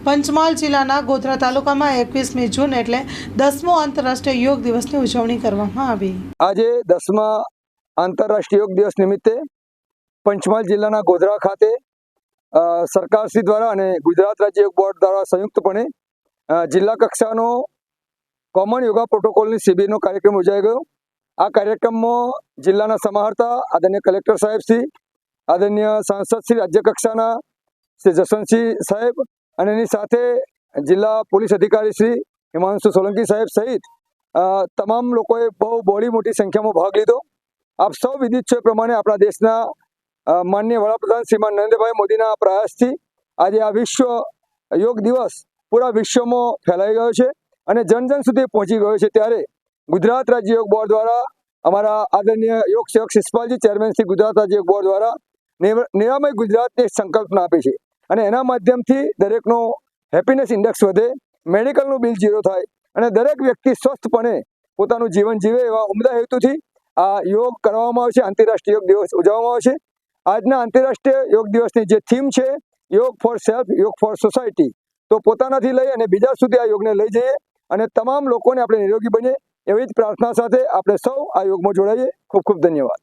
પંચમહાલ જિલ્લાના ગોધરા તાલુકામાં 21મી જૂન એટલે 10મો આંતરરાષ્ટ્રીય યોગ દિવસની ઉજવણી કરવામાં આવી। આજે 10મા આંતરરાષ્ટ્રીય યોગ દિવસ નિમિત્તે પંચમહાલ જિલ્લાના ગોધરા ખાતે સરકારશ્રી દ્વારા અને ગુજરાત રાજ્ય યોગ બોર્ડ દ્વારા સંયુક્તપણે જિલ્લા કક્ષાનો કોમન યોગા પ્રોટોકોલની શિબિરનો કાર્યક્રમ યોજાઈ ગયો। આ કાર્યક્રમમાં જિલ્લાના સમાહર્તા આદરણીય કલેક્ટર સાહેબ શ્રી, આદરણીય સાંસદ શ્રી, રાજ્ય કક્ષાના શ્રી જસવંતસિંહ સાહેબ અને એની સાથે જિલ્લા પોલીસ અધિકારી શ્રી હિમાંશુ સોલંકી સાહેબ સહિત તમામ લોકોએ બહુ બહોળી મોટી સંખ્યામાં ભાગ લીધો। આપ સૌ વિદિત છે પ્રમાણે આપણા દેશના માનનીય વડાપ્રધાન શ્રીમાન નરેન્દ્રભાઈ મોદીના પ્રયાસથી આજે આ વિશ્વ યોગ દિવસ પૂરા વિશ્વમાં ફેલાઈ ગયો છે અને જન જન સુધી પહોંચી ગયો છે। ત્યારે ગુજરાત રાજ્ય યોગ બોર્ડ દ્વારા અમારા આદરણીય યોગ સેવક શિષપાલજી ચેરમેન શ્રી ગુજરાત રાજ્ય યોગ બોર્ડ દ્વારા નિરામય ગુજરાતની સંકલ્પના આપી છે અને એના માધ્યમથી દરેકનો હેપીનેસ ઇન્ડેક્સ વધે, મેડિકલનું બિલ ઝીરો થાય અને દરેક વ્યક્તિ સ્વસ્થપણે પોતાનું જીવન જીવે એવા ઉમદા હેતુથી આ યોગ કરવામાં આવે છે। આંતરરાષ્ટ્રીય યોગ દિવસ ઉજવવામાં આવે છે। આજના આંતરરાષ્ટ્રીય યોગ દિવસની જે થીમ છે યોગ ફોર સેલ્ફ, યોગ ફોર સોસાયટી, તો પોતાનાથી લઈ અને બીજા સુધી આ યોગને લઈ જઈએ અને તમામ લોકોને આપણે નિરોગી બનીએ એવી જ પ્રાર્થના સાથે આપણે સૌ આ યોગમાં જોડાઈએ। ખૂબ ખૂબ ધન્યવાદ।